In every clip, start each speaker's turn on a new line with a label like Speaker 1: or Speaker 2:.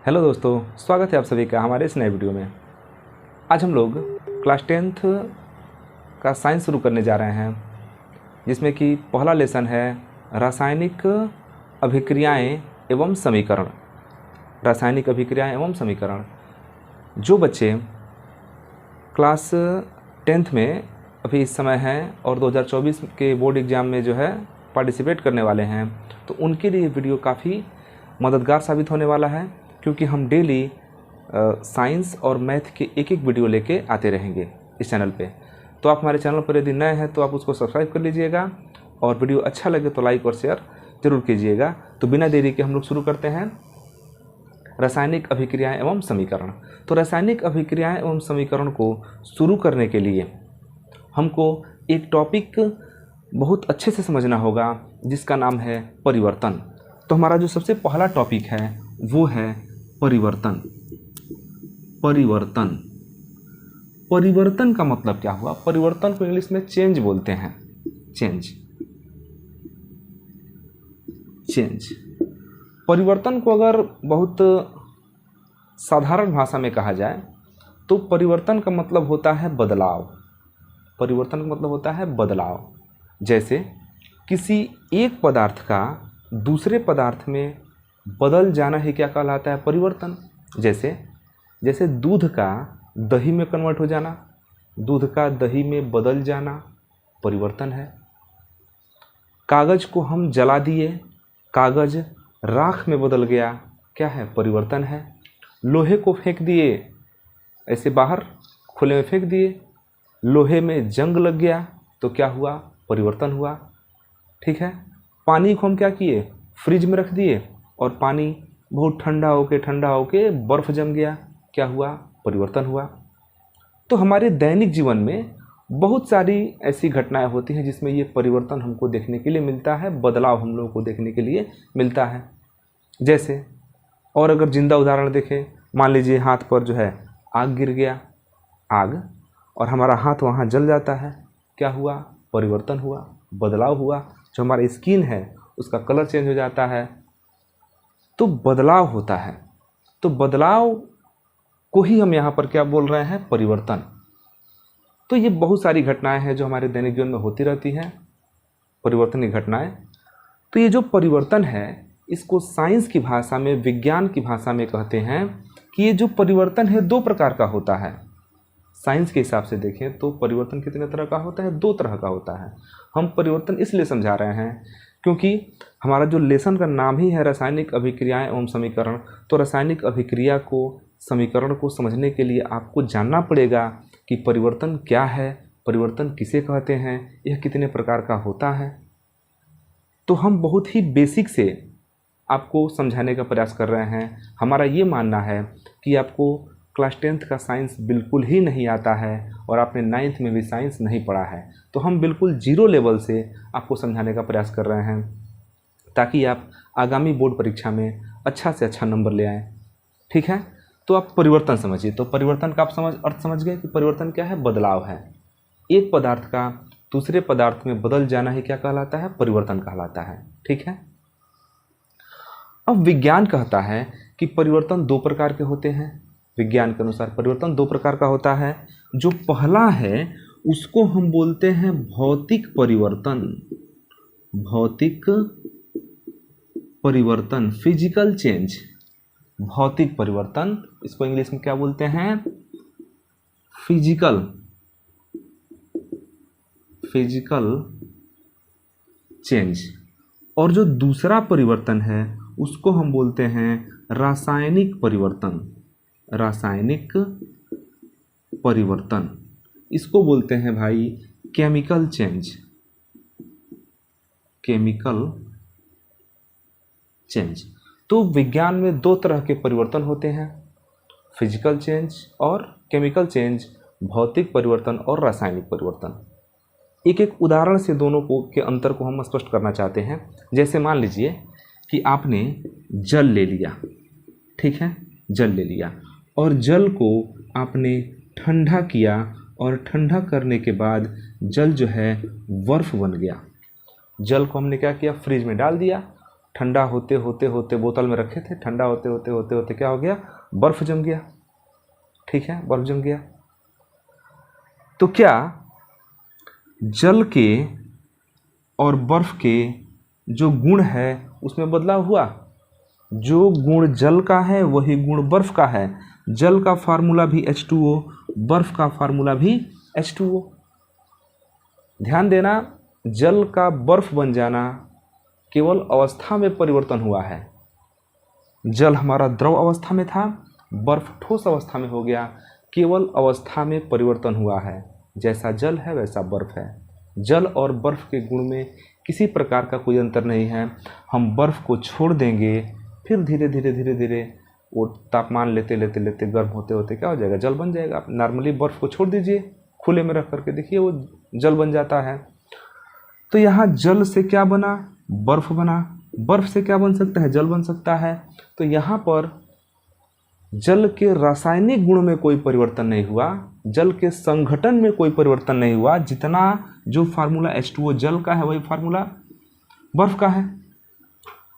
Speaker 1: Hello दोस्तों, स्वागत है आप सभी का हमारे इस नए वीडियो में। आज हम लोग क्लास 10th का साइंस शुरू करने जा रहे हैं, जिसमें कि पहला लेसन है रासायनिक अभिक्रियाएं एवं समीकरण। रासायनिक अभिक्रियाएं एवं समीकरण। जो बच्चे क्लास 10th में अभी इस समय हैं और 2024 के बोर्ड एग्ज़ाम में जो है पार्टिसिपेट करने वाले हैं, तो उनके लिए वीडियो काफ़ी मददगार साबित होने वाला है, क्योंकि हम डेली साइंस और मैथ के एक एक वीडियो लेके आते रहेंगे इस चैनल पे। तो आप हमारे चैनल पर यदि नए हैं तो आप उसको सब्सक्राइब कर लीजिएगा, और वीडियो अच्छा लगे तो लाइक और शेयर ज़रूर कीजिएगा। तो बिना देरी के हम लोग शुरू करते हैं रासायनिक अभिक्रियाएं एवं समीकरण। तो रासायनिक अभिक्रियाएं एवं समीकरण को शुरू करने के लिए हमको एक टॉपिक बहुत अच्छे से समझना होगा, जिसका नाम है परिवर्तन। तो हमारा जो सबसे पहला टॉपिक है वो है परिवर्तन। परिवर्तन परिवर्तन का मतलब क्या हुआ? परिवर्तन को इंग्लिश में चेंज बोलते हैं। चेंज। परिवर्तन को अगर बहुत साधारण भाषा में कहा जाए तो परिवर्तन का मतलब होता है बदलाव। परिवर्तन का मतलब होता है बदलाव। जैसे किसी एक पदार्थ का दूसरे पदार्थ में बदल जाना ही क्या कहलाता है? परिवर्तन। जैसे दूध का दही में कन्वर्ट हो जाना, दूध का दही में बदल जाना परिवर्तन है। कागज़ को हम जला दिए, कागज़ राख में बदल गया, क्या है? परिवर्तन है। लोहे को फेंक दिए, ऐसे बाहर खुले में फेंक दिए, लोहे में जंग लग गया तो क्या हुआ? परिवर्तन हुआ। ठीक है। पानी को हम क्या किए? फ्रिज में रख दिए और पानी बहुत ठंडा होके बर्फ़ जम गया, क्या हुआ? परिवर्तन हुआ। तो हमारे दैनिक जीवन में बहुत सारी ऐसी घटनाएं होती हैं जिसमें ये परिवर्तन हमको देखने के लिए मिलता है, बदलाव हम लोगों को देखने के लिए मिलता है। जैसे और अगर जिंदा उदाहरण देखें, मान लीजिए हाथ पर जो है आग गिर गया, आग, और हमारा हाथ वहाँ जल जाता है, क्या हुआ? परिवर्तन हुआ, बदलाव हुआ। जो हमारी स्किन है उसका कलर चेंज हो जाता है, तो बदलाव होता है। तो बदलाव को ही हम यहाँ पर क्या बोल रहे हैं? परिवर्तन। तो ये बहुत सारी घटनाएं हैं जो हमारे दैनिक जीवन में होती रहती हैं, परिवर्तन की घटनाएं। तो ये जो परिवर्तन है, इसको साइंस की भाषा में, विज्ञान की भाषा में कहते हैं कि ये जो परिवर्तन है दो प्रकार का होता है। साइंस के हिसाब से देखें तो परिवर्तन कितने तरह का होता है? दो तरह का होता है। हम परिवर्तन इसलिए समझा रहे हैं क्योंकि हमारा जो लेसन का नाम ही है रासायनिक अभिक्रियाएं एवं समीकरण। तो रासायनिक अभिक्रिया को, समीकरण को समझने के लिए आपको जानना पड़ेगा कि परिवर्तन क्या है, परिवर्तन किसे कहते हैं, यह कितने प्रकार का होता है। तो हम बहुत ही बेसिक से आपको समझाने का प्रयास कर रहे हैं। हमारा ये मानना है कि आपको क्लास 10th का साइंस बिल्कुल ही नहीं आता है और आपने 9th में भी साइंस नहीं पढ़ा है, तो हम बिल्कुल जीरो लेवल से आपको समझाने का प्रयास कर रहे हैं, ताकि आप आगामी बोर्ड परीक्षा में अच्छा से अच्छा नंबर ले आएँ। ठीक है। तो आप परिवर्तन समझिए। तो परिवर्तन का आप अर्थ समझ गए कि परिवर्तन क्या है? बदलाव है। एक पदार्थ का दूसरे पदार्थ में बदल जाना ही क्या कहलाता है? परिवर्तन कहलाता है। ठीक है। अब विज्ञान कहता है कि परिवर्तन दो प्रकार के होते हैं। विज्ञान के अनुसार परिवर्तन दो प्रकार का होता है। जो पहला है उसको हम बोलते हैं भौतिक परिवर्तन। भौतिक परिवर्तन, फिजिकल चेंज। भौतिक परिवर्तन, इसको इंग्लिश में क्या बोलते हैं? Physical change. और जो दूसरा परिवर्तन है उसको हम बोलते हैं रासायनिक परिवर्तन। रासायनिक परिवर्तन, इसको बोलते हैं भाई केमिकल चेंज। Chemical change. तो विज्ञान में दो तरह के परिवर्तन होते हैं, फिजिकल चेंज और केमिकल चेंज, भौतिक परिवर्तन और रासायनिक परिवर्तन। एक एक उदाहरण से दोनों को के अंतर को हम स्पष्ट करना चाहते हैं। जैसे मान लीजिए कि आपने जल ले लिया, ठीक है, जल ले लिया और जल को आपने ठंडा किया, और ठंडा करने के बाद जल जो है बर्फ़ बन गया। जल को हमने क्या किया? फ्रिज में डाल दिया, ठंडा होते होते होते बोतल में रखे थे, ठंडा होते होते होते होते क्या हो गया, बर्फ जम गया। ठीक है, बर्फ जम गया। तो क्या जल के और बर्फ के जो गुण है उसमें बदलाव हुआ? जो गुण जल का है वही गुण बर्फ का है। जल का फार्मूला भी H2O, बर्फ का फार्मूला भी H2O। ध्यान देना, जल का बर्फ बन जाना केवल अवस्था में परिवर्तन हुआ है। जल हमारा द्रव अवस्था में था, बर्फ ठोस अवस्था में हो गया, केवल अवस्था में परिवर्तन हुआ है। जैसा जल है वैसा बर्फ है। जल और बर्फ के गुण में किसी प्रकार का कोई अंतर नहीं है। हम बर्फ को छोड़ देंगे, फिर धीरे धीरे धीरे धीरे वो तापमान लेते लेते लेते गर्म होते होते क्या हो जाएगा, जल बन जाएगा। आप नॉर्मली बर्फ को छोड़ दीजिए, खुले में रख करके देखिए वो जल बन जाता है। तो यहाँ जल से क्या बना, बर्फ बना। बर्फ से क्या बन सकता है, जल बन सकता है। तो यहाँ पर जल के रासायनिक गुण में कोई परिवर्तन नहीं हुआ, जल के संघटन में कोई परिवर्तन नहीं हुआ। जितना जो फार्मूला H2O जल का है वही फार्मूला बर्फ का है।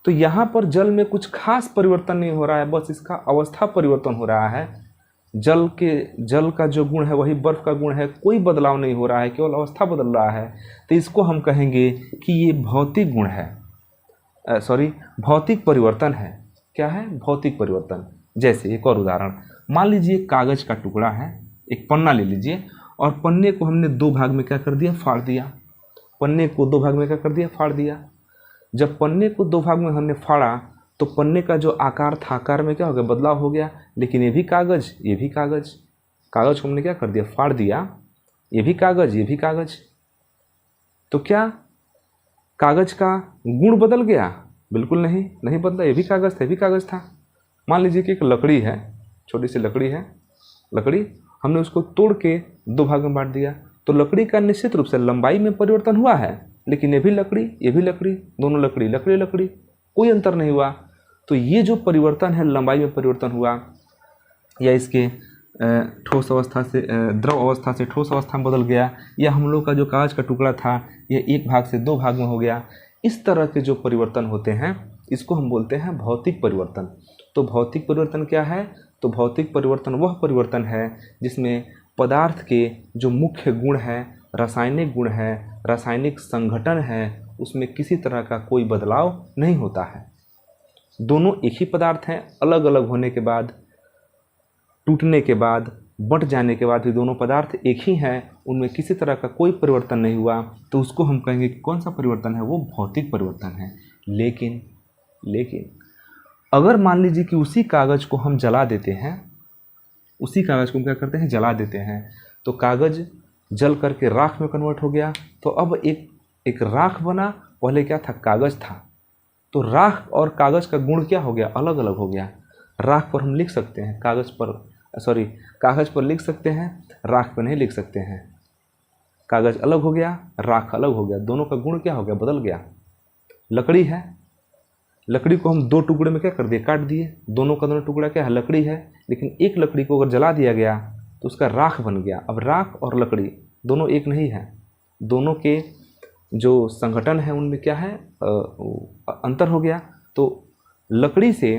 Speaker 1: तो यहाँ पर जल में कुछ खास परिवर्तन नहीं हो रहा है, बस इसका अवस्था परिवर्तन हो रहा है। जल का जो गुण है वही बर्फ का गुण है, कोई बदलाव नहीं हो रहा है, केवल अवस्था बदल रहा है। तो इसको हम कहेंगे कि ये भौतिक गुण है, भौतिक परिवर्तन है। क्या है, भौतिक परिवर्तन। जैसे एक और उदाहरण, मान लीजिए कागज का टुकड़ा है, एक पन्ना ले लीजिए और पन्ने को हमने दो भाग में क्या कर दिया, फाड़ दिया। पन्ने को दो भाग में क्या कर दिया, फाड़ दिया। जब पन्ने को दो भाग में हमने फाड़ा तो पन्ने का जो आकार था, आकार में क्या हो गया, बदलाव हो गया। लेकिन ये भी कागज, ये भी कागज, कागज को हमने क्या कर दिया, फाड़ दिया। ये भी कागज, ये भी कागज। तो क्या कागज का गुण बदल गया? बिल्कुल नहीं, नहीं बदला। ये भी कागज था, ये भी कागज था। मान लीजिए कि एक लकड़ी है, छोटी सी लकड़ी है, लकड़ी हमने उसको तोड़ के दो भाग में बांट दिया। तो लकड़ी का निश्चित रूप से लंबाई में परिवर्तन हुआ है, लेकिन ये भी लकड़ी, ये भी लकड़ी, दोनों लकड़ी लकड़ी लकड़ी, कोई अंतर नहीं हुआ। तो ये जो परिवर्तन है, लंबाई में परिवर्तन हुआ या इसके ठोस अवस्था से द्रव अवस्था से ठोस अवस्था में बदल गया, या हम लोग का जो कागज का टुकड़ा था ये एक भाग से दो भाग में हो गया। इस तरह के जो परिवर्तन होते हैं इसको हम बोलते हैं भौतिक परिवर्तन। तो भौतिक परिवर्तन क्या है? तो भौतिक परिवर्तन वह परिवर्तन है जिसमें पदार्थ के जो मुख्य गुण है, रासायनिक गुण है, रासायनिक संघटन है, उसमें किसी तरह का कोई बदलाव नहीं होता है। दोनों एक ही पदार्थ हैं, अलग अलग होने के बाद, टूटने के बाद, बंट जाने के बाद भी दोनों पदार्थ एक ही हैं, उनमें किसी तरह का कोई परिवर्तन नहीं हुआ। तो उसको हम कहेंगे कि कौन सा परिवर्तन है, वो भौतिक परिवर्तन है। लेकिन अगर मान लीजिए कि उसी कागज़ को हम जला देते हैं, उसी कागज़ को हम क्या करते हैं, जला देते हैं, तो कागज़ जल करके राख में कन्वर्ट हो गया। तो अब एक राख बना, पहले क्या था, कागज़ था। तो राख और कागज़ का गुण क्या हो गया, अलग अलग हो गया। राख पर हम लिख सकते हैं, कागज़ पर लिख सकते हैं, राख पर नहीं लिख सकते हैं। कागज़ अलग हो गया, राख अलग हो गया, दोनों का गुण क्या हो गया, बदल गया। लकड़ी है, लकड़ी को हम दो टुकड़े में क्या कर दिए, काट दिए। दोनों का दोनों टुकड़ा क्या है, लकड़ी है। लेकिन एक लकड़ी को अगर जला दिया गया तो उसका राख बन गया। अब राख और लकड़ी दोनों एक नहीं है, दोनों के जो संगठन है उनमें क्या है, अंतर हो गया। तो लकड़ी से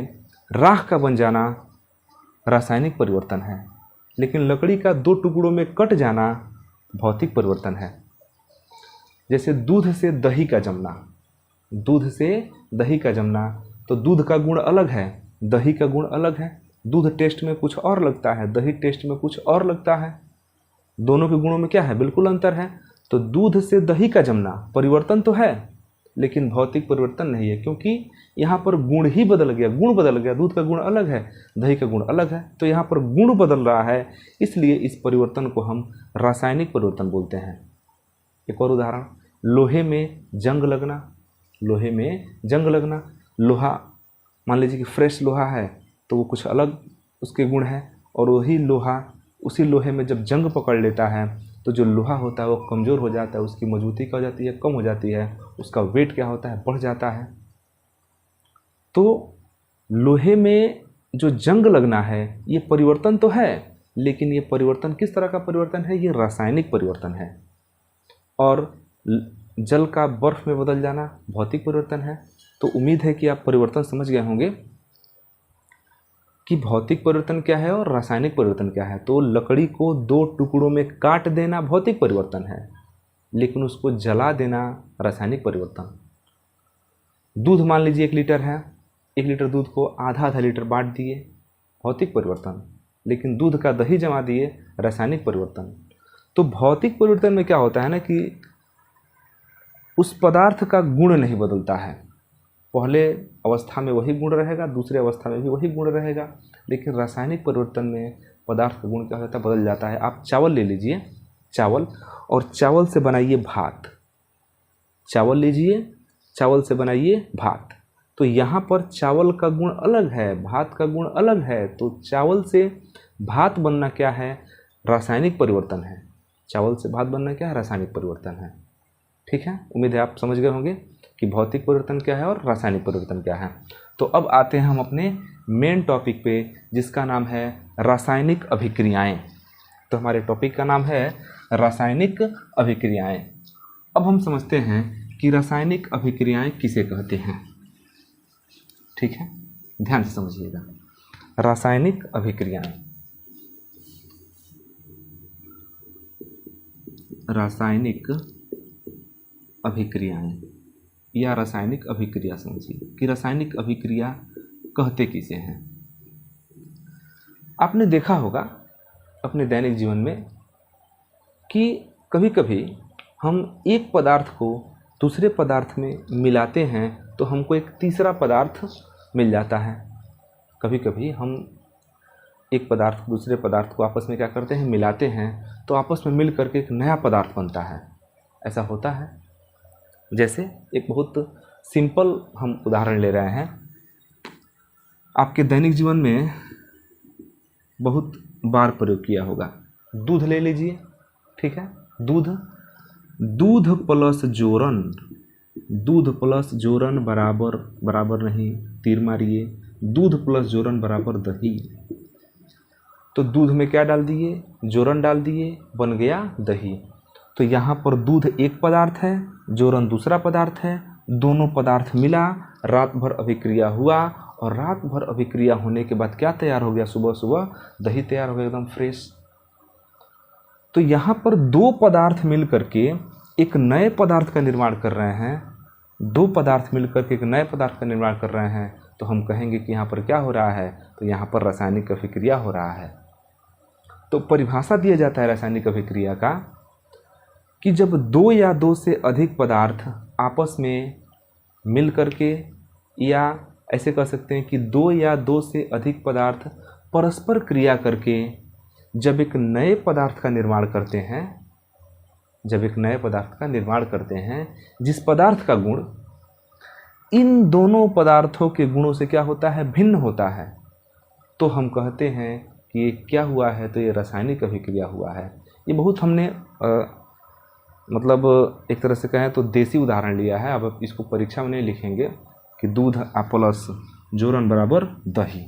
Speaker 1: राख का बन जाना रासायनिक परिवर्तन है, लेकिन लकड़ी का दो टुकड़ों में कट जाना भौतिक परिवर्तन है। जैसे दूध से दही का जमना, दूध से दही का जमना, तो दूध का गुण अलग है, दही का गुण अलग है। दूध टेस्ट में कुछ और लगता है, दही टेस्ट में कुछ और लगता है। दोनों के गुणों में क्या है, बिल्कुल अंतर है। तो दूध से दही का जमना परिवर्तन तो है, लेकिन भौतिक परिवर्तन नहीं है, क्योंकि यहाँ पर गुण ही बदल गया, गुण बदल गया। दूध का गुण अलग है, दही का गुण अलग है, तो यहाँ पर गुण बदल रहा है, इसलिए इस परिवर्तन को हम रासायनिक परिवर्तन बोलते हैं। एक और उदाहरण, लोहे में जंग लगना, लोहे में जंग लगना। लोहा मान लीजिए कि फ्रेश लोहा है तो वो कुछ अलग उसके गुण है, और वही लोहा, उसी लोहे में जब जंग पकड़ लेता है तो जो लोहा होता है वो कमज़ोर हो जाता है, उसकी मजबूती क्या हो जाती है, कम हो जाती है, उसका वेट क्या होता है, बढ़ जाता है। तो लोहे में जो जंग लगना है ये परिवर्तन तो है, लेकिन ये परिवर्तन किस तरह का परिवर्तन है, ये रासायनिक परिवर्तन है। और जल का बर्फ में बदल जाना भौतिक परिवर्तन है। तो उम्मीद है कि आप परिवर्तन समझ गए होंगे कि भौतिक परिवर्तन क्या है और रासायनिक परिवर्तन क्या है। तो लकड़ी को 2 टुकड़ों में काट देना भौतिक परिवर्तन है, लेकिन उसको जला देना रासायनिक परिवर्तन। दूध मान लीजिए 1 लीटर है, 1 लीटर दूध को आधा लीटर बांट दिए, भौतिक परिवर्तन। लेकिन दूध का दही जमा दिए, रासायनिक परिवर्तन। तो भौतिक परिवर्तन में क्या होता है ना कि उस पदार्थ का गुण नहीं बदलता है। पहले अवस्था में वही गुण रहेगा, दूसरे अवस्था में भी वही गुण रहेगा। लेकिन रासायनिक परिवर्तन में पदार्थ का गुण क्या होता है, बदल जाता है। आप चावल ले लीजिए, चावल, और चावल से बनाइए भात। चावल लीजिए, चावल से बनाइए भात। तो यहाँ पर चावल का गुण अलग है, भात का गुण अलग है। तो चावल से भात बनना क्या है, रासायनिक परिवर्तन है। चावल से भात बनना क्या है, रासायनिक परिवर्तन है। ठीक है, उम्मीद है आप समझ गए होंगे कि भौतिक परिवर्तन क्या है और रासायनिक परिवर्तन क्या है। तो अब आते हैं हम अपने मेन टॉपिक पे, जिसका नाम है रासायनिक अभिक्रियाएं। तो हमारे टॉपिक का नाम है रासायनिक अभिक्रियाएं। अब हम समझते हैं कि रासायनिक अभिक्रियाएं किसे कहते हैं। ठीक है, ध्यान से समझिएगा। रासायनिक अभिक्रियाएं, रासायनिक अभिक्रियाएं या रासायनिक अभिक्रिया समझिए कि रासायनिक अभिक्रिया कहते किसे हैं। आपने देखा होगा अपने दैनिक जीवन में कि कभी कभी हम एक पदार्थ को दूसरे पदार्थ में मिलाते हैं तो हमको एक तीसरा पदार्थ मिल जाता है। कभी कभी हम एक पदार्थ दूसरे पदार्थ को आपस में क्या करते हैं, मिलाते हैं, तो आपस में मिल करके एक नया पदार्थ बनता है। ऐसा होता है। जैसे एक बहुत सिंपल हम उदाहरण ले रहे हैं, आपके दैनिक जीवन में बहुत बार प्रयोग किया होगा। दूध ले लीजिए, ठीक है, दूध प्लस जोरन, दूध प्लस जोरन बराबर, बराबर नहीं, तीर मारिए, दूध प्लस जोरन बराबर दही। तो दूध में क्या डाल दिए, जोरन डाल दिए, बन गया दही। तो यहाँ पर दूध एक पदार्थ है, जोरन दूसरा पदार्थ है, दोनों पदार्थ मिला, रात भर अभिक्रिया हुआ, और रात भर अभिक्रिया होने के बाद क्या तैयार हो गया, सुबह सुबह दही तैयार हो गया, एकदम फ्रेश। तो यहाँ पर 2 पदार्थ मिल करके एक नए पदार्थ का निर्माण कर रहे हैं। 2 पदार्थ मिल करके एक नए पदार्थ का निर्माण कर रहे हैं, तो हम कहेंगे कि यहाँ पर क्या हो रहा है, तो यहाँ पर रासायनिक अभिक्रिया हो रहा है। तो परिभाषा दिया जाता है रासायनिक अभिक्रिया का कि जब 2 या 2 से अधिक पदार्थ आपस में मिल करके, या ऐसे कह सकते हैं कि 2 या 2 से अधिक पदार्थ परस्पर क्रिया करके जब एक नए पदार्थ का निर्माण करते हैं, जब एक नए पदार्थ का निर्माण करते हैं जिस पदार्थ का गुण इन दोनों पदार्थों के गुणों से क्या होता है, भिन्न होता है, तो हम कहते हैं कि ये क्या हुआ है, तो ये रासायनिक अभिक्रिया हुआ है। ये बहुत हमने मतलब एक तरह से कहें तो देसी उदाहरण लिया है। अब इसको परीक्षा में नहीं लिखेंगे कि दूध प्लस जोरन बराबर दही,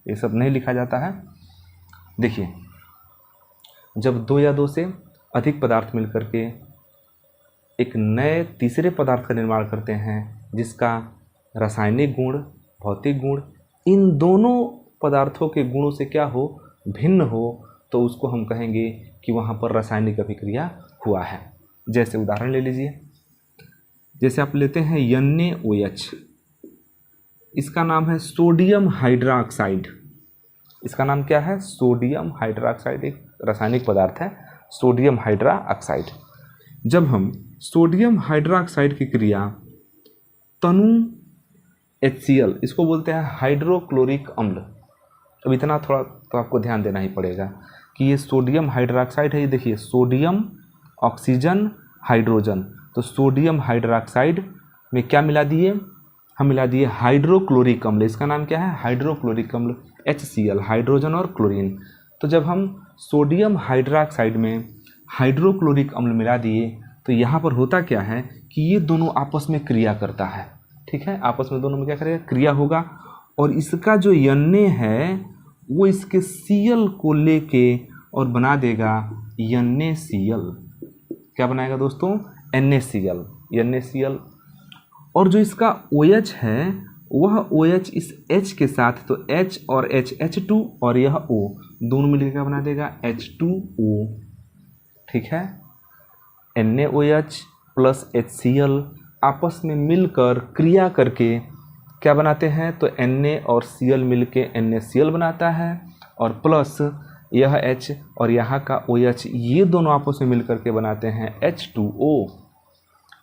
Speaker 1: ये सब नहीं लिखा जाता है। देखिए, जब 2 या 2 से अधिक पदार्थ मिल करके एक नए तीसरे पदार्थ का निर्माण करते हैं जिसका रासायनिक गुण, भौतिक गुण इन दोनों पदार्थों के गुणों से क्या हो, भिन्न हो, तो उसको हम कहेंगे कि वहाँ पर रासायनिक अभिक्रिया हुआ है। जैसे उदाहरण ले लीजिए, जैसे आप लेते हैं NaOH, इसका नाम है सोडियम हाइड्रोक्साइड। इसका नाम क्या है, सोडियम हाइड्रोक्साइड, एक रासायनिक पदार्थ है सोडियम हाइड्रोक्साइड। जब हम सोडियम हाइड्रोक्साइड की क्रिया तनु HCl, इसको बोलते हैं हाइड्रोक्लोरिक अम्ल। अब इतना थोड़ा तो आपको ध्यान देना ही पड़ेगा कि ये सोडियम हाइड्रोक्साइड है। ये देखिए, सोडियम, ऑक्सीजन, हाइड्रोजन। तो सोडियम हाइड्रोक्साइड में क्या मिला दिए, हम मिला दिए हाइड्रोक्लोरिक अम्ल। इसका नाम क्या है, हाइड्रोक्लोरिक अम्ल, HCl, हाइड्रोजन और क्लोरीन। तो जब हम सोडियम हाइड्रोक्साइड में हाइड्रोक्लोरिक अम्ल मिला दिए तो यहाँ पर होता क्या है कि ये दोनों आपस में क्रिया करता है। ठीक है, आपस में दोनों में क्या करेगा, क्रिया होगा, और इसका जो Na है वो इसके Cl को लेके और बना देगा NaCl। क्या बनाएगा दोस्तों, NaCl। और जो इसका OH है वह OH इस H के साथ, तो H और H H2 और यह O दोनों मिलकर क्या बना देगा H2O। ठीक है, NaOH प्लस HCl आपस में मिलकर क्रिया करके क्या बनाते हैं, तो Na और Cl मिलके NaCl बनाता है और प्लस यह H और यहाँ का OH ये दोनों आपस में मिलकर के बनाते हैं H2O।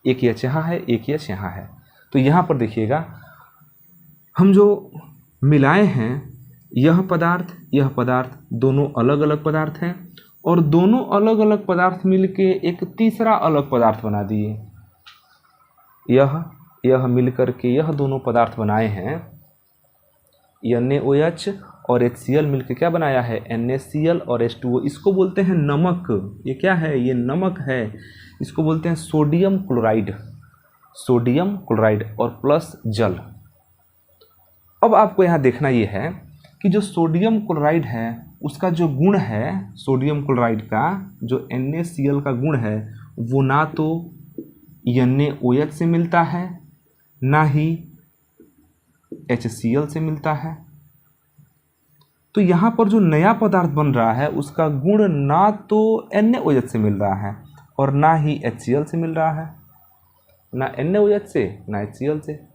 Speaker 1: एक H यहाँ है, एक H यहाँ है। तो यहाँ पर देखिएगा हम जो मिलाए हैं यह पदार्थ दोनों अलग अलग पदार्थ हैं और दोनों अलग अलग पदार्थ मिलके एक तीसरा अलग पदार्थ बना दिए। यह मिलकर के यह दोनों पदार्थ बनाए हैं NaOH और HCl मिलकर क्या बनाया है NaCl और H2O। इसको बोलते हैं नमक। ये क्या है, ये नमक है। इसको बोलते हैं सोडियम क्लोराइड और प्लस जल। अब आपको यहाँ देखना ये है कि जो सोडियम क्लोराइड है उसका जो गुण है, सोडियम क्लोराइड का जो NaCl का गुण है वो ना तो NaOH से मिलता है ना ही HCl से मिलता है। तो यहाँ पर जो नया पदार्थ बन रहा है उसका गुण ना तो NaOH से मिल रहा है और ना ही HCl से मिल रहा है, ना NaOH से ना HCl से।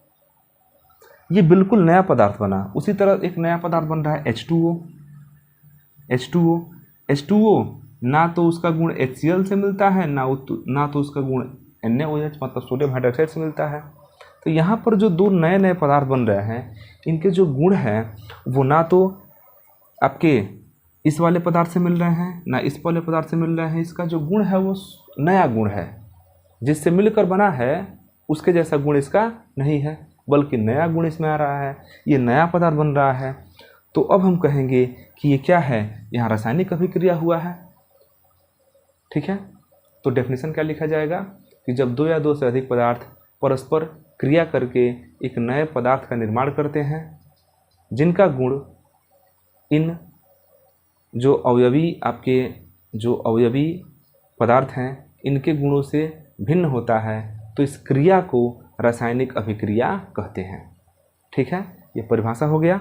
Speaker 1: ये बिल्कुल नया पदार्थ बना। उसी तरह एक नया पदार्थ बन रहा है H2O ना तो उसका गुण HCl से मिलता है ना तो उसका गुण NaOH मतलब सोडियम हाइड्रोक्साइड से मिलता है। तो यहाँ पर जो दो नए नए पदार्थ बन रहे हैं इनके जो गुण हैं वो ना तो आपके इस वाले पदार्थ से मिल रहे हैं ना इस वाले पदार्थ से मिल रहे हैं। इसका जो गुण है वो नया गुण है, जिससे मिलकर बना है उसके जैसा गुण इसका नहीं है, बल्कि नया गुण इसमें आ रहा है। ये नया पदार्थ बन रहा है। तो अब हम कहेंगे कि ये क्या है, यहाँ रासायनिक अभिक्रिया हुआ है। ठीक है, तो डेफिनेशन क्या लिखा जाएगा कि जब दो या दो से अधिक पदार्थ परस्पर क्रिया करके एक नए पदार्थ का निर्माण करते हैं जिनका गुण इन जो अवयवी पदार्थ हैं इनके गुणों से भिन्न होता है, तो इस क्रिया को रासायनिक अभिक्रिया कहते हैं। ठीक है, ये परिभाषा हो गया।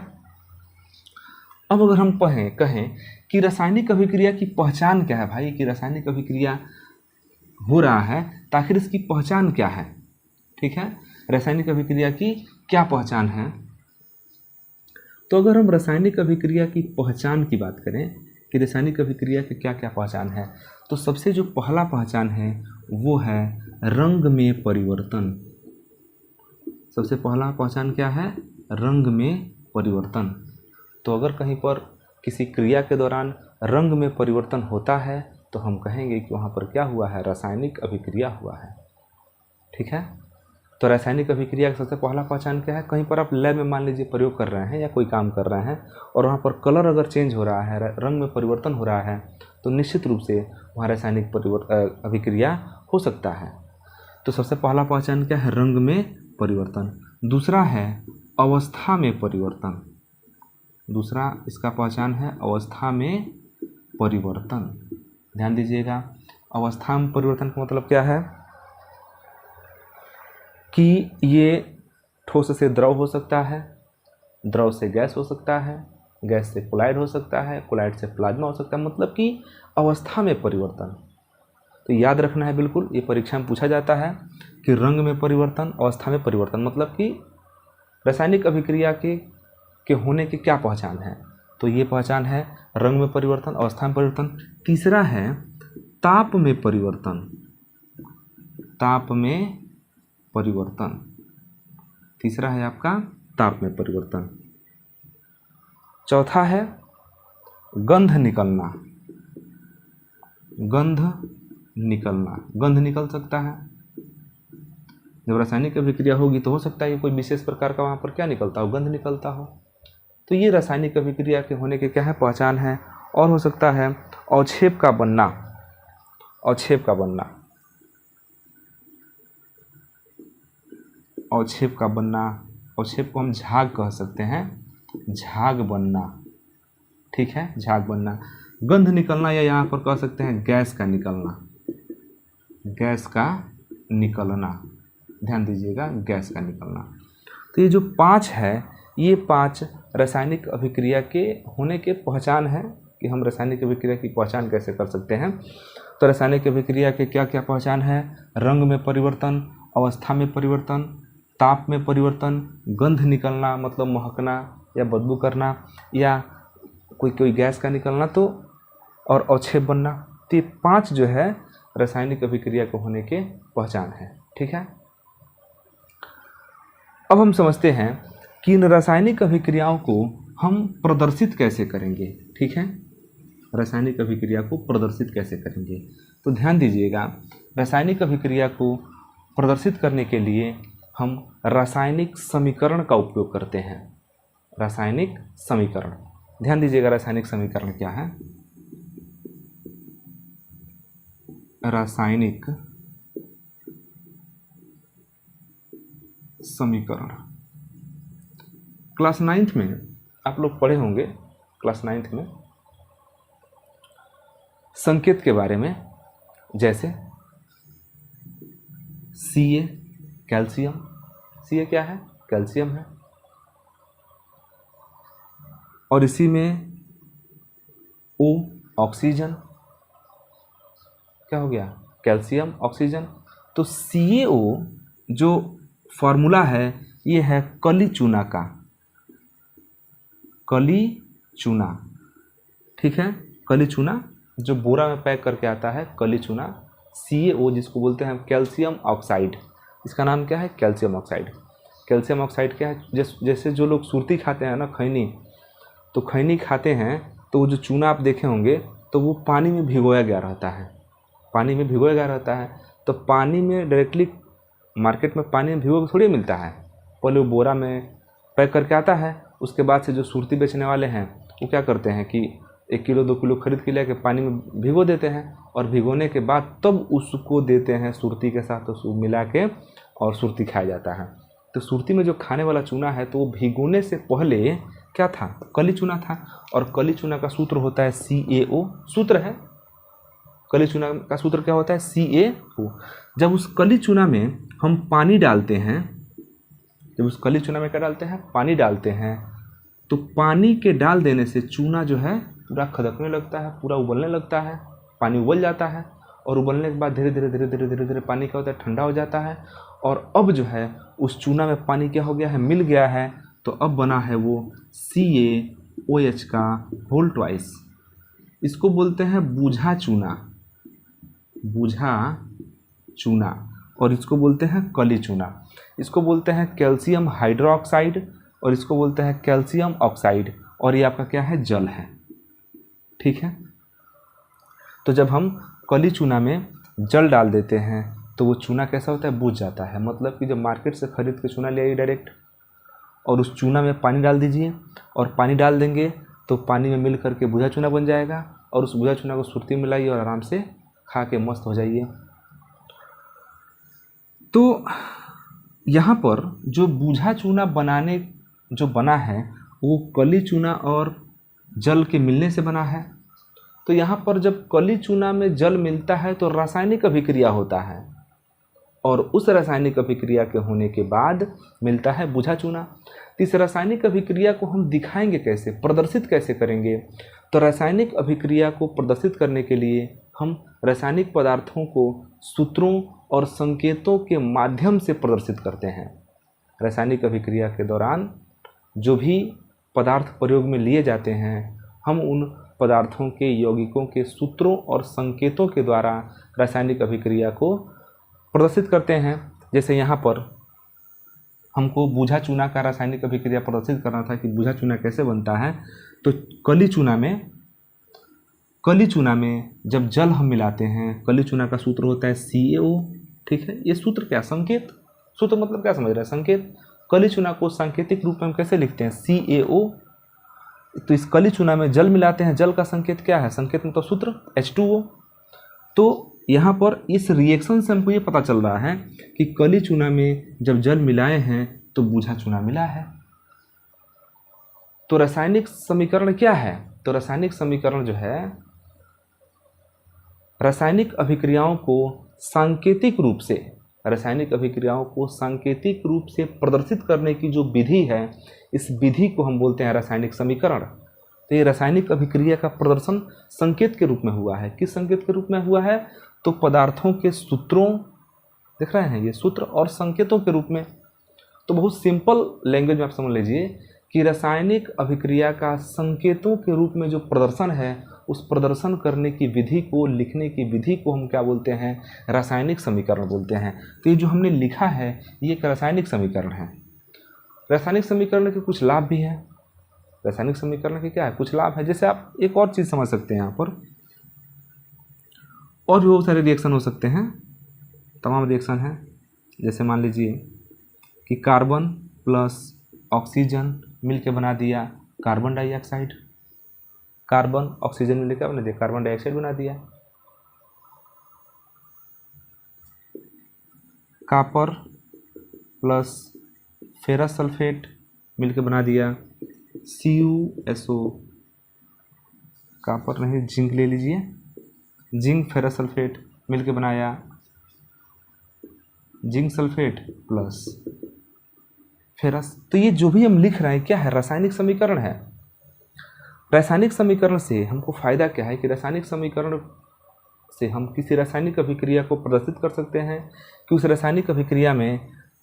Speaker 1: अब अगर हम कहें कि रासायनिक अभिक्रिया की पहचान क्या है भाई, कि रासायनिक अभिक्रिया हो रहा है तो आखिर इसकी पहचान क्या है। ठीक है, रासायनिक अभिक्रिया की क्या पहचान है। तो अगर हम रासायनिक अभिक्रिया की पहचान की बात करें कि रासायनिक अभिक्रिया की क्या क्या पहचान है, तो सबसे जो पहला पहचान है वो है रंग में परिवर्तन। सबसे पहला पहचान क्या है, रंग में परिवर्तन। तो अगर कहीं पर किसी क्रिया के दौरान रंग में परिवर्तन होता है तो हम कहेंगे कि वहाँ पर क्या हुआ है, रासायनिक अभिक्रिया हुआ है। ठीक है, तो रासायनिक अभिक्रिया का सबसे पहला पहचान क्या है। कहीं पर आप लैब में मान लीजिए प्रयोग कर रहे हैं या कोई काम कर रहे हैं और वहाँ पर कलर अगर चेंज हो रहा है, रंग में परिवर्तन हो रहा है, तो निश्चित रूप से वहाँ रासायनिक अभिक्रिया हो सकता है। तो सबसे पहला पहचान क्या है, रंग में परिवर्तन। दूसरा है अवस्था में परिवर्तन। दूसरा इसका पहचान है अवस्था में परिवर्तन। ध्यान दीजिएगा, अवस्था में परिवर्तन का मतलब क्या है कि ये ठोस से द्रव हो सकता है, द्रव से गैस हो सकता है, गैस से कोलाइड हो सकता है, कोलाइड से प्लाज्मा हो सकता है, मतलब कि अवस्था में परिवर्तन। तो याद रखना है बिल्कुल, ये परीक्षा में पूछा जाता है कि रंग में परिवर्तन, अवस्था में परिवर्तन, मतलब कि रासायनिक अभिक्रिया के होने की क्या पहचान है। तो ये पहचान है रंग में परिवर्तन, अवस्था में परिवर्तन। तीसरा है ताप में परिवर्तन। ताप में परिवर्तन, तीसरा है आपका ताप में परिवर्तन। चौथा है गंध निकलना। गंध निकलना, गंध निकल सकता है। जब रासायनिक अभिक्रिया होगी तो हो सकता है कि कोई विशेष प्रकार का वहाँ पर क्या निकलता हो, गंध निकलता हो। तो ये रासायनिक अभिक्रिया के होने के क्या है, पहचान है। और हो सकता है अवक्षेप का बनना। अवक्षेप का बनना, अवक्षेप का बनना, अवक्षेप को हम झाग कह सकते हैं, झाग बनना। ठीक है, झाग बनना। गंध निकलना या यहाँ पर कह सकते हैं गैस का निकलना, गैस का निकलना। ध्यान दीजिएगा, गैस का निकलना। तो ये जो 5 है, ये 5 रासायनिक अभिक्रिया के होने के पहचान है कि हम रासायनिक अभिक्रिया की पहचान कैसे कर सकते हैं। तो रासायनिक अभिक्रिया के क्या क्या पहचान है? रंग में परिवर्तन, अवस्था में परिवर्तन, ताप में परिवर्तन, गंध निकलना मतलब महकना या बदबू करना, या कोई गैस का निकलना, तो और अवक्षेप बनना। तो ये 5 जो है रासायनिक अभिक्रिया को होने के पहचान है। ठीक है, अब हम समझते हैं कि इन रासायनिक अभिक्रियाओं को हम प्रदर्शित कैसे करेंगे। ठीक है, रासायनिक अभिक्रिया को प्रदर्शित कैसे करेंगे? तो ध्यान दीजिएगा, रासायनिक अभिक्रिया को प्रदर्शित करने के लिए हम रासायनिक समीकरण का उपयोग करते हैं। रासायनिक समीकरण, ध्यान दीजिएगा, रासायनिक समीकरण क्या है? रासायनिक समीकरण क्लास 9th में आप लोग पढ़े होंगे, क्लास 9th में संकेत के बारे में, जैसे Ca कैल्शियम, Ca क्या है? कैल्शियम है, और इसी में O ऑक्सीजन, क्या हो गया? Calcium oxygen. तो CaO जो फॉर्मूला है ये है कली चूना का, कली चूना। ठीक है, कली चूना जो बोरा में पैक करके आता है, कली चूना। CaO जिसको बोलते हैं कैल्शियम ऑक्साइड, इसका नाम क्या है? Calcium oxide. कैल्शियम ऑक्साइड क्या है? जैसे जो लोग सुरती खाते हैं ना, खैनी, तो खैनी खाते हैं तो वो जो चूना आप देखे होंगे तो वो पानी में भिगोया गया रहता है, पानी में भिगोया गया रहता है। तो पानी में डायरेक्टली मार्केट में पानी में भिगो के थोड़ी मिलता है, पहले वो बोरा में पैक करके आता है। उसके बाद से जो सुरती बेचने वाले हैं वो क्या करते हैं कि 1 किलो 2 किलो खरीद के लेके पानी में भिगो देते हैं, और भिगोने के बाद तब उसको देते हैं सुरती के साथ, उसको मिला के और सुरती खाया जाता है। तो सुरती में जो खाने वाला चूना है तो वो भिगोने से पहले क्या था? कली चूना था। और कली चूना का सूत्र होता है CaO, सूत्र है कली चूना का सूत्र क्या होता है? CaO। जब उस कली चूना में हम पानी डालते हैं, जब उस कली चूना में क्या डालते हैं? पानी डालते हैं, तो पानी के डाल देने से चूना जो है पूरा खदकने लगता है, पूरा उबलने लगता है, पानी उबल जाता है, और उबलने के बाद धीरे धीरे धीरे धीरे धीरे धीरे पानी क्या होता है? ठंडा हो जाता है। और अब जो है उस चूना में पानी क्या हो गया है? मिल गया है। तो अब बना है वो CaOH का होल ट्वाइस। इसको बोलते हैं बूझा चूना, बूझा चूना, और इसको बोलते हैं कली चूना। इसको बोलते हैं कैल्शियम हाइड्रोक्साइड, और इसको बोलते हैं कैल्शियम ऑक्साइड, और ये आपका क्या है? जल है। ठीक है, तो जब हम कली चूना में जल डाल देते हैं तो वो चूना कैसा होता है? बूझ जाता है। मतलब कि जब मार्केट से खरीद के चूना ले आइए डायरेक्ट, और उस चूना में पानी डाल दीजिए, और पानी डाल देंगे तो पानी में मिल करके बूझा चूना बन जाएगा, और उस बूझा चूना को सुरती में लाइए और आराम से खा के मस्त हो जाइए। तो यहाँ पर जो बूझा चूना बनाने जो बना है वो कली चूना और जल के मिलने से बना है। तो यहाँ पर जब कली चूना में जल मिलता है तो रासायनिक अभिक्रिया होता है, और उस रासायनिक अभिक्रिया के होने के बाद मिलता है बूझा चूना। तो इस रासायनिक अभिक्रिया को हम दिखाएंगे कैसे, प्रदर्शित कैसे करेंगे? तो रासायनिक अभिक्रिया को प्रदर्शित करने के लिए हम रासायनिक पदार्थों को सूत्रों और संकेतों के माध्यम से प्रदर्शित करते हैं। रासायनिक अभिक्रिया के दौरान जो भी पदार्थ प्रयोग में लिए जाते हैं, हम उन पदार्थों के यौगिकों के सूत्रों और संकेतों के द्वारा रासायनिक अभिक्रिया को प्रदर्शित करते हैं। जैसे यहाँ पर हमको बूझा चूना का रासायनिक अभिक्रिया प्रदर्शित करना था कि बूझा चूना कैसे बनता है। तो कली चूना में जब जल हम मिलाते हैं, कली चूना का सूत्र होता है CaO। ठीक है, ये सूत्र क्या? संकेत। सूत्र मतलब क्या समझ रहे हैं? संकेत। कली चूना को सांकेतिक रूप में हम कैसे लिखते हैं? CaO। तो इस कली चूना में जल मिलाते हैं, जल का संकेत क्या है? संकेत मतलब सूत्र H2O। तो यहाँ पर इस रिएक्शन से हमको ये पता चल रहा है कि कली चूना में जब जल मिलाए हैं तो बूझा चूना मिला है। तो रासायनिक समीकरण क्या है? तो रासायनिक समीकरण जो है रासायनिक अभिक्रियाओं को सांकेतिक रूप से रासायनिक अभिक्रियाओं को सांकेतिक रूप से प्रदर्शित करने की जो विधि है, इस विधि को हम बोलते हैं रासायनिक समीकरण। तो ये रासायनिक अभिक्रिया का प्रदर्शन संकेत के रूप में हुआ है। किस संकेत के रूप में हुआ है? तो पदार्थों के सूत्रों, देख रहे हैं ये सूत्र, और संकेतों के रूप में। तो बहुत सिंपल लैंग्वेज में आप समझ लीजिए कि रासायनिक अभिक्रिया का संकेतों के रूप में जो प्रदर्शन है, उस प्रदर्शन करने की विधि को, लिखने की विधि को हम क्या बोलते हैं? रासायनिक समीकरण बोलते हैं। तो ये जो हमने लिखा है ये एक रासायनिक समीकरण है। रासायनिक समीकरण के कुछ लाभ भी हैं। रासायनिक समीकरण के क्या है? कुछ लाभ है। जैसे आप एक और चीज़ समझ सकते हैं यहाँ पर, और भी बहुत सारे रिएक्शन हो सकते हैं, तमाम रिएक्शन हैं। जैसे मान लीजिए कि कार्बन प्लस ऑक्सीजन मिलकर बना दिया कार्बन डाइऑक्साइड, कार्बन ऑक्सीजन मिलकर बना दिया कार्बन डाइऑक्साइड बना दिया। कॉपर प्लस फेरस सल्फेट मिलकर बना दिया CuSO, कॉपर नहीं जिंक ले लीजिए, जिंक फेरस सल्फेट मिलकर बनाया जिंक सल्फेट प्लस फेरस। तो ये जो भी हम लिख रहे हैं क्या है? रासायनिक समीकरण है। रासायनिक समीकरण से हमको फ़ायदा क्या है कि रासायनिक समीकरण से हम किसी रासायनिक अभिक्रिया को प्रदर्शित कर सकते हैं कि उस रासायनिक अभिक्रिया में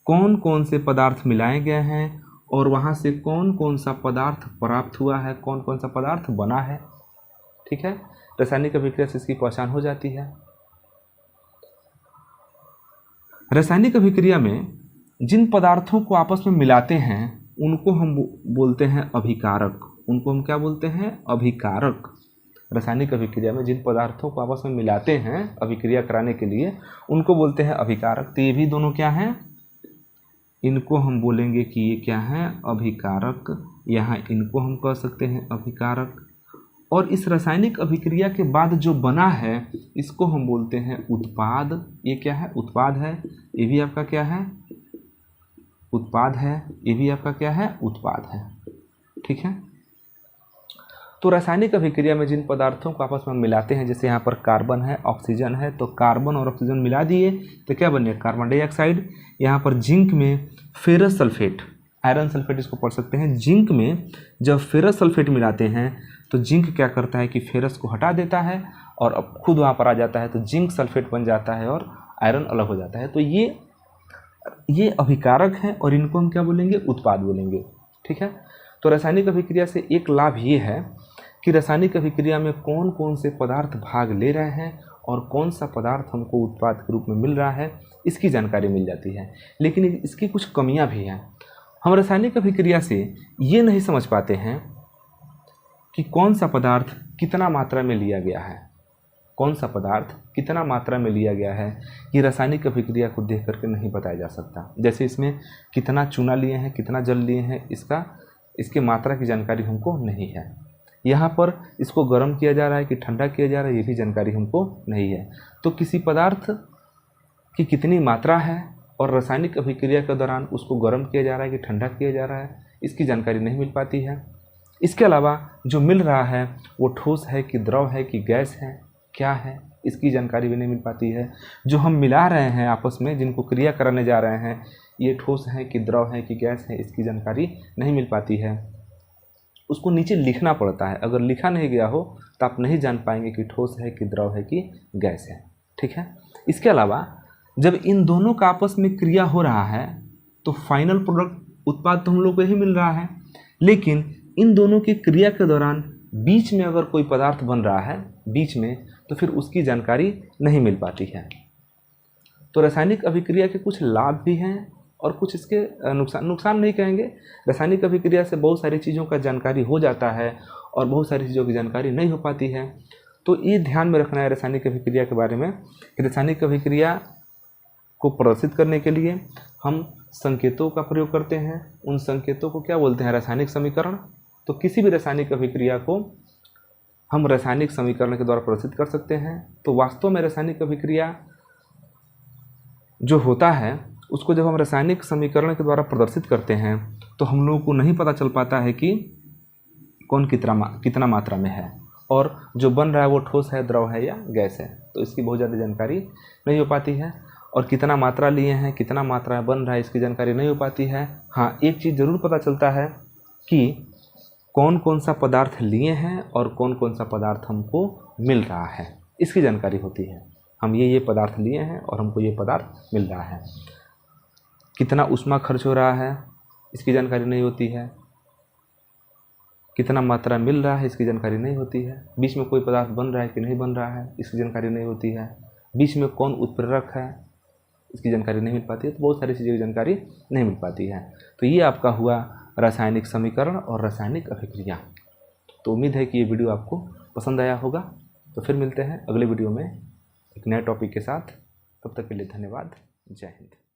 Speaker 1: कौन कौन से पदार्थ मिलाए गए हैं और वहाँ से कौन कौन सा पदार्थ प्राप्त हुआ है, कौन कौन सा पदार्थ बना है। ठीक है, रासायनिक अभिक्रिया से इसकी पहचान हो जाती है। रासायनिक अभिक्रिया में जिन पदार्थों को आपस में मिलाते हैं उनको हम बोलते हैं अभिकारक। उनको हम क्या बोलते हैं? अभिकारक। रासायनिक अभिक्रिया में जिन पदार्थों को आपस में मिलाते हैं अभिक्रिया कराने के लिए, उनको बोलते हैं अभिकारक। तो ये भी दोनों क्या हैं? इनको हम बोलेंगे कि ये क्या है? अभिकारक। यहाँ इनको हम कह सकते हैं अभिकारक। और इस रासायनिक अभिक्रिया के बाद जो बना है इसको हम बोलते हैं उत्पाद। ये क्या है? उत्पाद है। ये भी आपका क्या है? उत्पाद है। ये भी आपका क्या है? उत्पाद है। ठीक है, तो रासायनिक अभिक्रिया में जिन पदार्थों को आपस में मिलाते हैं, जैसे यहाँ पर कार्बन है, ऑक्सीजन है, तो कार्बन और ऑक्सीजन मिला दिए तो क्या बन गया? Carbon dioxide. यहाँ पर जिंक में फेरस सल्फेट, आयरन सल्फेट इसको पढ़ सकते हैं। जिंक में जब फेरस सल्फेट मिलाते हैं तो जिंक क्या करता है कि फेरस को हटा देता है और अब खुद वहाँ पर आ जाता है, तो जिंक सल्फेट बन जाता है और आयरन अलग हो जाता है। तो ये अभिकारक हैं और इनको हम क्या बोलेंगे? उत्पाद बोलेंगे। ठीक है, तो रासायनिक अभिक्रिया से एक लाभ ये है कि रासायनिक अभिक्रिया में कौन कौन से पदार्थ भाग ले रहे हैं और कौन सा पदार्थ हमको उत्पाद के रूप में मिल रहा है, इसकी जानकारी मिल जाती है। लेकिन इसकी कुछ कमियां भी हैं। हम रासायनिक अभिक्रिया से ये नहीं समझ पाते हैं कि कौन सा पदार्थ कितना मात्रा में लिया गया है, कौन सा पदार्थ कितना मात्रा में लिया गया है, ये रासायनिक अभिक्रिया को देख करके नहीं बताया जा सकता। जैसे इसमें कितना चूना लिए हैं, कितना जल लिए हैं, इसकी मात्रा की जानकारी हमको नहीं है। यहाँ पर इसको गर्म किया जा रहा है कि ठंडा किया जा रहा है, ये भी जानकारी हमको नहीं है। तो किसी पदार्थ की कितनी मात्रा है और रासायनिक अभिक्रिया के दौरान उसको गर्म किया जा रहा है कि ठंडा किया जा रहा है, इसकी जानकारी नहीं मिल पाती है। इसके अलावा जो मिल रहा है वो ठोस है कि द्रव है कि गैस है, क्या है, इसकी जानकारी भी नहीं मिल पाती है। जो हम मिला रहे हैं आपस में, जिनको क्रिया कराने जा रहे हैं, ये ठोस है कि द्रव है कि गैस है, इसकी जानकारी नहीं मिल पाती है। उसको नीचे लिखना पड़ता है। अगर लिखा नहीं गया हो तो आप नहीं जान पाएंगे कि ठोस है कि द्रव है कि गैस है। ठीक है, इसके अलावा जब इन दोनों का आपस में क्रिया हो रहा है तो फाइनल प्रोडक्ट उत्पाद तो हम लोग को ही मिल रहा है, लेकिन इन दोनों की क्रिया के दौरान बीच में अगर कोई पदार्थ बन रहा है बीच में, तो फिर उसकी जानकारी नहीं मिल पाती है। तो रासायनिक अभिक्रिया के कुछ लाभ भी हैं और कुछ इसके नुकसान नहीं कहेंगे। रासायनिक अभिक्रिया से बहुत सारी चीज़ों का जानकारी हो जाता है और बहुत सारी चीज़ों की जानकारी नहीं हो पाती है। तो ये ध्यान में रखना है रासायनिक अभिक्रिया के बारे में कि रासायनिक अभिक्रिया को प्रदर्शित करने के लिए हम संकेतों का प्रयोग करते हैं। उन संकेतों को क्या बोलते हैं? रासायनिक समीकरण। तो किसी भी रासायनिक अभिक्रिया को हम रासायनिक समीकरण के द्वारा प्रदर्शित कर सकते हैं। तो वास्तव में रासायनिक अभिक्रिया जो होता है उसको जब हम रासायनिक समीकरण के द्वारा प्रदर्शित करते हैं तो हम लोगों को नहीं पता चल पाता है कि कौन कितना मात्रा में है और जो बन रहा है वो ठोस है, द्रव है या गैस है। तो इसकी बहुत ज़्यादा जानकारी नहीं हो पाती है। और कितना मात्रा लिए हैं, कितना मात्रा बन रहा है, इसकी जानकारी नहीं हो पाती है। हाँ, एक चीज़ ज़रूर पता चलता है कि कौन कौन सा पदार्थ लिए हैं और कौन कौन सा पदार्थ हमको मिल रहा है, इसकी जानकारी होती है। हम ये पदार्थ लिए हैं और हमको ये पदार्थ मिल रहा है। कितना ऊष्मा खर्च हो रहा है, इसकी जानकारी नहीं होती है। कितना मात्रा मिल रहा है, इसकी जानकारी नहीं होती है। बीच में कोई पदार्थ बन रहा है कि नहीं बन रहा है, इसकी जानकारी नहीं होती है। बीच में कौन उत्प्रेरक है, इसकी जानकारी नहीं मिल पाती है। तो बहुत सारी चीज़ों की जानकारी नहीं मिल पाती है। तो ये आपका हुआ रासायनिक समीकरण और रासायनिक अभिक्रिया। तो उम्मीद है कि ये वीडियो आपको पसंद आया होगा। तो फिर मिलते हैं अगले वीडियो में एक नए टॉपिक के साथ। तब तक के लिए धन्यवाद। जय हिंद।